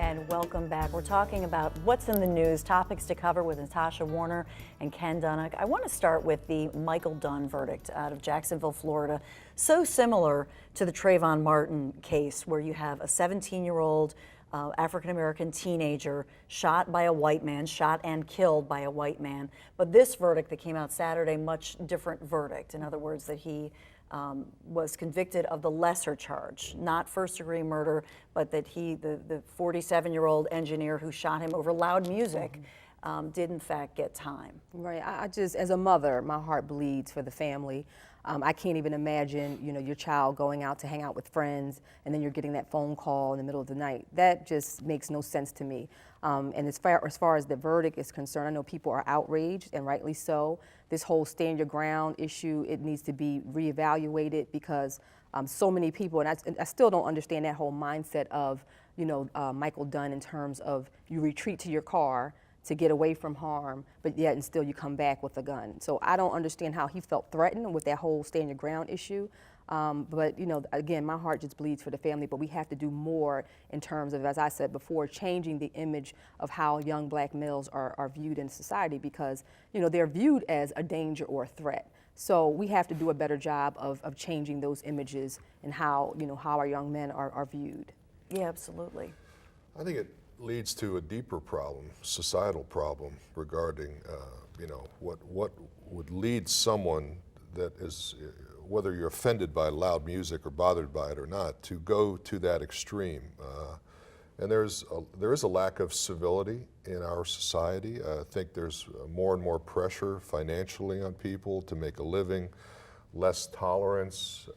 and welcome back. We're talking about what's in the news, topics to cover with Natasha Warner and Ken Dunnock. I want to start with the Michael Dunn verdict out of Jacksonville, Florida. So similar to the Trayvon Martin case, where you have a 17-year-old African-American teenager shot by a white man, shot and killed by a white man. But this verdict that came out Saturday, much different verdict. In other words, that he was convicted of the lesser charge, not first-degree murder, but that he, the 47-year-old engineer who shot him over loud music, did in fact get time. Right. I just, as a mother, my heart bleeds for the family. I can't even imagine, your child going out to hang out with friends, and then you're getting that phone call in the middle of the night. That just makes no sense to me. And as far as the verdict is concerned, I know people are outraged, and rightly so. This whole stand your ground issue, it needs to be reevaluated because so many people, and I still don't understand that whole mindset of, Michael Dunn in terms of you retreat to your car to get away from harm, but yet and still you come back with a gun. So I don't understand how he felt threatened with that whole stand your ground issue. But again, my heart just bleeds for the family, but we have to do more in terms of, as I said before, changing the image of how young black males are viewed in society because, they're viewed as a danger or a threat. So we have to do a better job of changing those images and how, how our young men are viewed. Yeah, absolutely. I think it leads to a deeper problem, societal problem regarding, what would lead someone that is, whether you're offended by loud music or bothered by it or not, to go to that extreme. And there is a lack of civility in our society. I think there's more and more pressure financially on people to make a living, less tolerance.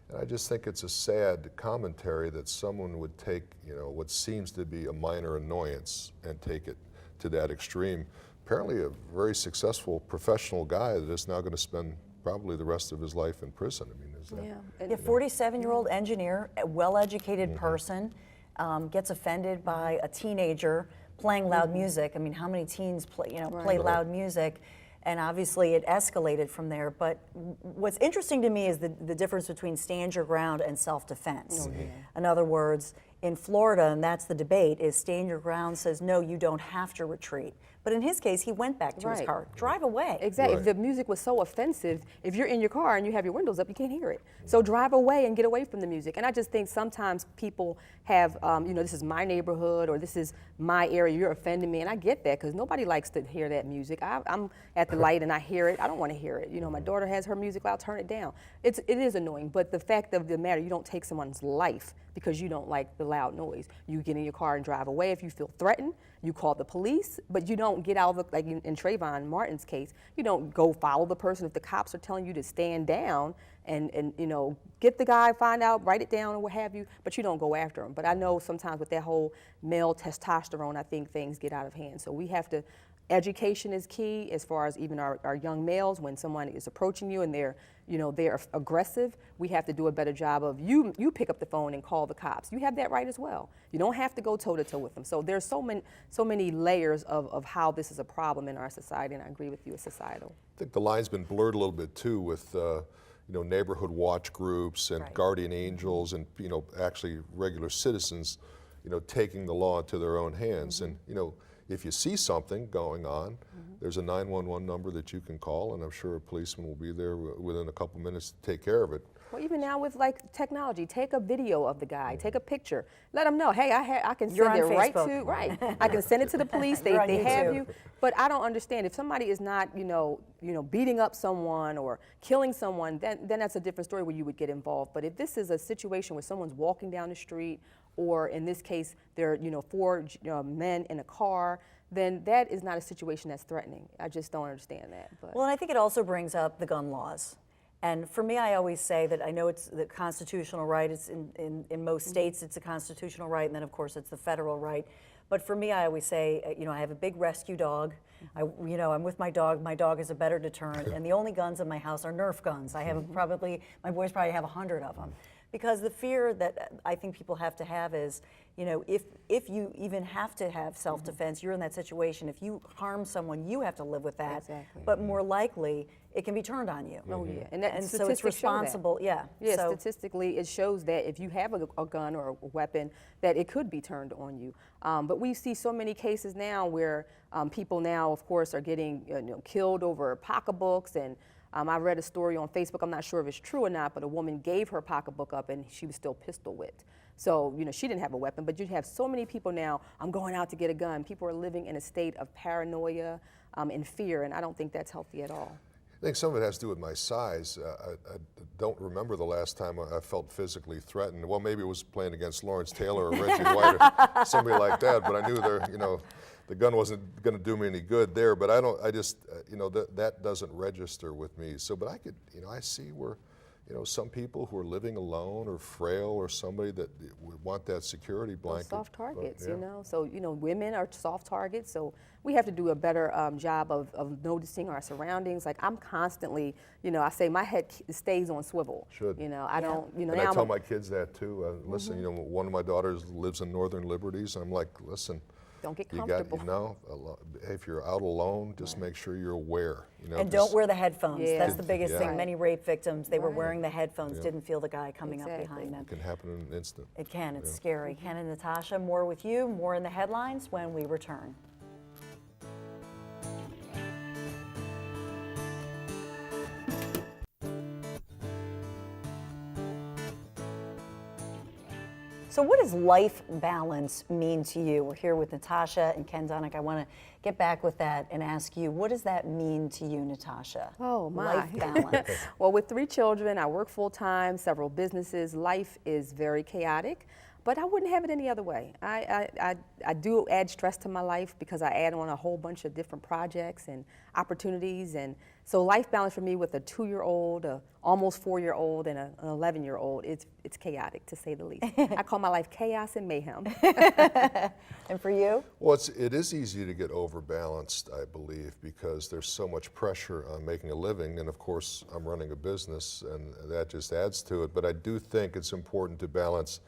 And I just think it's a sad commentary that someone would take, what seems to be a minor annoyance and take it to that extreme. Apparently a very successful professional guy that is now going to spend probably the rest of his life in prison. I mean, is that? Yeah, 47-year-old engineer, a well-educated person, gets offended by a teenager playing loud music. I mean, how many teens play loud music? And obviously it escalated from there. But what's interesting to me is the difference between stand your ground and self-defense. In other words, in Florida, and that's the debate, is stand your ground says, no, you don't have to retreat. But in his case, he went back to his car. Drive away. Exactly. Right. If the music was so offensive, if you're in your car and you have your windows up, you can't hear it. So drive away and get away from the music. And I just think sometimes people have, this is my neighborhood or this is my area, you're offending me. And I get that because nobody likes to hear that music. I'm at the light and I hear it. I don't want to hear it. My daughter has her music loud, turn it down. It is annoying. But the fact of the matter, you don't take someone's life because you don't like the loud noise. You get in your car and drive away if you feel threatened. You call the police, but you don't get out of like in Trayvon Martin's case, you don't go follow the person. If the cops are telling you to stand down and get the guy, find out, write it down or what have you, but you don't go after him. But I know sometimes with that whole male testosterone, I think things get out of hand. So we have to, education is key as far as even our young males. When someone is approaching you and they're aggressive, we have to do a better job of you pick up the phone and call the cops. You have that right as well. You don't have to go toe-to-toe with them. So there's so many layers of how this is a problem in our society, and I agree with you, it's societal. I think the line's been blurred a little bit too with neighborhood watch groups and guardian angels and actually regular citizens taking the law into their own hands. And if you see something going on, there's a 911 number that you can call, and I'm sure a policeman will be there within a couple minutes to take care of it. Well, even now with technology, take a video of the guy, take a picture, let them know, hey, I can send it right to, I can send it to the police, they have you. But I don't understand, if somebody is not, beating up someone or killing someone, then that's a different story where you would get involved. But if this is a situation where someone's walking down the street, or in this case, there are, 4 men in a car, then that is not a situation that's threatening. I just don't understand that. But. Well, and I think it also brings up the gun laws. And for me, I always say that I know it's the constitutional right. It's in most states, it's a constitutional right, and then of course it's the federal right. But for me, I always say, I have a big rescue dog. I'm with my dog. My dog is a better deterrent, and the only guns in my house are Nerf guns. I have my boys probably have 100 of them. Because the fear that I think people have to have is, you know, if you even have to have self-defense, you're in that situation. If you harm someone, you have to live with that. Exactly. But more likely, it can be turned on you. Oh yeah, And so it's statistics show that. responsible. Yeah. Yeah, So, statistically, it shows that if you have a gun or a weapon, that it could be turned on you. But we see so many cases now where people now, of course, are getting killed over pocketbooks. And I read a story on Facebook. I'm not sure if it's true or not, but a woman gave her pocketbook up and she was still pistol whipped. So she didn't have a weapon. But you have so many people now. I'm going out to get a gun. People are living in a state of paranoia and fear, and I don't think that's healthy at all. I think some of it has to do with my size. I don't remember the last time I felt physically threatened. Well, maybe it was playing against Lawrence Taylor or Reggie White or somebody like that, but I knew the gun wasn't going to do me any good there. But that doesn't register with me. So, but I could, I see where, some people who are living alone or frail or somebody that would want that security blanket. Soft targets, but, yeah. So, women are soft targets. So we have to do a better job of noticing our surroundings. Like I'm constantly, I say my head stays on swivel. Should. I don't, And now I tell my kids that too. Listen, one of my daughters lives in Northern Liberties. I'm like, listen. Don't get comfortable. If you're out alone, just make sure you're aware. And don't wear the headphones. Yeah. That's the biggest Yeah. thing. Many rape victims, they were Right. wearing the headphones, Yeah. didn't feel the guy coming up Exactly. behind them. It can happen in an instant. It can. It's scary. Ken and Natasha, more with you, more in the headlines when we return. So what does life balance mean to you? We're here with Natasha and Ken Dunnick. I want to get back with that and ask you, what does that mean to you, Natasha? Oh, my. Life balance. Well, with 3 children, I work full time, several businesses. Life is very chaotic, but I wouldn't have it any other way. I do add stress to my life because I add on a whole bunch of different projects and opportunities. And so life balance for me with a 2-year-old, a almost 4-year-old, and an 11-year-old, it's chaotic to say the least. I call my life chaos and mayhem. And for you? Well, it is easy to get overbalanced, I believe, because there's so much pressure on making a living, and of course, I'm running a business, and that just adds to it. But I do think it's important to balance,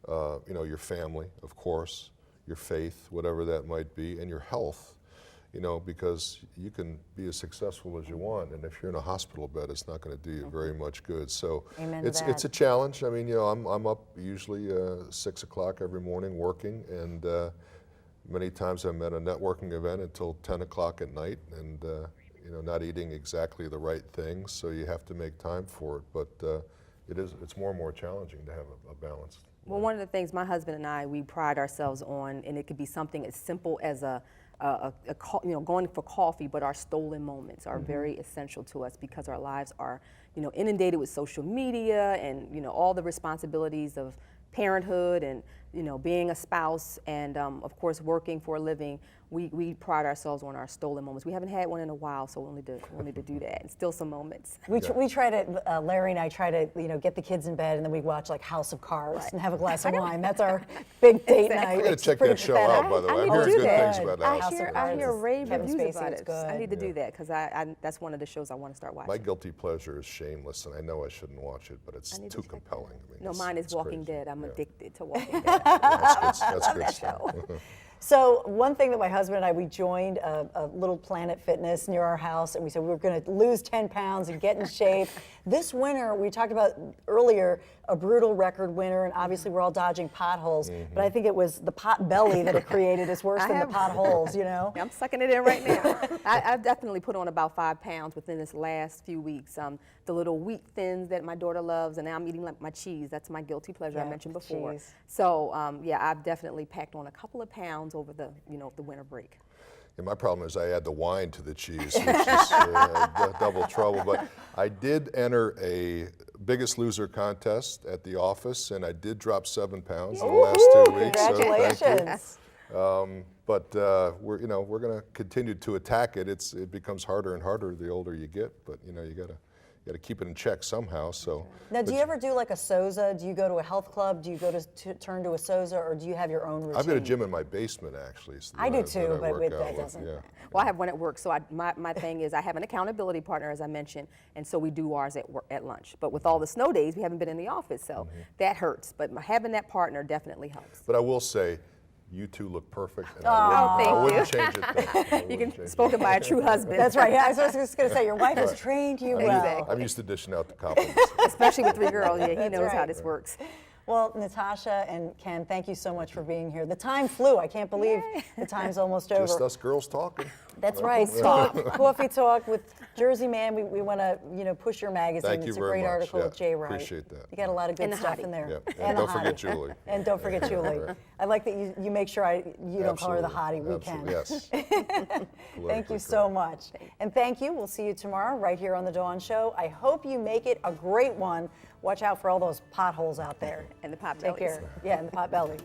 your family, of course, your faith, whatever that might be, and your health. Because you can be as successful as you want, and if you're in a hospital bed, it's not going to do you very much good. So Amen to that. it's a challenge. I mean, I'm up usually 6 o'clock every morning working, and many times I'm at a networking event until 10 o'clock at night, and not eating exactly the right things. So you have to make time for it, but it's more and more challenging to have a balance. Well, one of the things my husband and I, we pride ourselves on, and it could be something as simple as going for coffee, but our stolen moments are very essential to us because our lives are, inundated with social media and, all the responsibilities of parenthood and, being a spouse and, of course, working for a living. We pride ourselves on our stolen moments. We haven't had one in a while, so we wanted to do that and still some moments. We try to, Larry and I try to, get the kids in bed, and then we watch like House of Cards and have a glass of wine. That's our big date night. I'm going to It's check pretty that show pathetic. out, by the way. I I'm need to hearing do good that. things about House of I Cards. hear rave Kevin reviews Spacey, about it's it. good. I need to do that because that's one of the shows I want to start watching. My guilty pleasure is Shameless, and I know I shouldn't watch it, but it's need to too check that compelling. I mean, No, mine is it's Walking crazy. Dead. I'm Yeah. addicted to Walking Dead. That's good stuff. So one thing that my husband and I, we joined a little Planet Fitness near our house, and we said we were going to lose 10 pounds and get in shape. This winter, we talked about earlier, a brutal record winter, and obviously we're all dodging potholes, but I think it was the pot belly that it created is worse than the potholes, I'm sucking it in right now. I've definitely put on about 5 pounds within this last few weeks. The little wheat thins that my daughter loves, and now I'm eating like my cheese. That's my guilty pleasure I Yeah, mentioned before. cheese. So I've definitely packed on a couple of pounds over the the winter break. And my problem is I add the wine to the cheese, which is double trouble. But I did enter a Biggest Loser contest at the office, and I did drop 7 pounds in the last 2 weeks. So thank you. Congratulations. But we're going to continue to attack it. It becomes harder and harder the older you get. But you got to keep it in check somehow. So Now, do you ever do like a SOZA? Do you go to a health club? Do you go to turn to a SOZA, or do you have your own routine? I've got a gym in my basement, actually. So I do that too, but work that out with, doesn't. yeah. Well, I have one at work, so my thing is I have an accountability partner, as I mentioned, and so we do ours at work, at lunch. But with all the snow days, we haven't been in the office, so that hurts. But having that partner definitely helps. But I will say, you two look perfect, and thank I wouldn't you. change it. Though. I wouldn't change it. Spoken by a true husband. That's right. I was just going to say, your wife has trained you well. Exactly. I'm used to dishing out the compliments. Especially with 3 girls, yeah, he knows how right. this works. Well, Natasha and Ken, thank you so much for being here. The time flew. I can't believe the time's almost over. Just us girls talking. That's right. Coffee Talk with Jersey Man. We want to push your magazine. Thank you it's a very great much. article Yeah, with Jay Wright. appreciate that. You got a lot of good And the stuff hottie. in there. Yeah. And the don't forget hottie. Julie. And don't forget Julie. Right. I like that you make sure you don't call her the hottie. We Absolutely. can. Yes. Thank you so much. And thank you. We'll see you tomorrow right here on The Dawn Show. I hope you make it a great one. Watch out for all those potholes out there. And the pot Take bellies. care. Yeah, and the pot belly.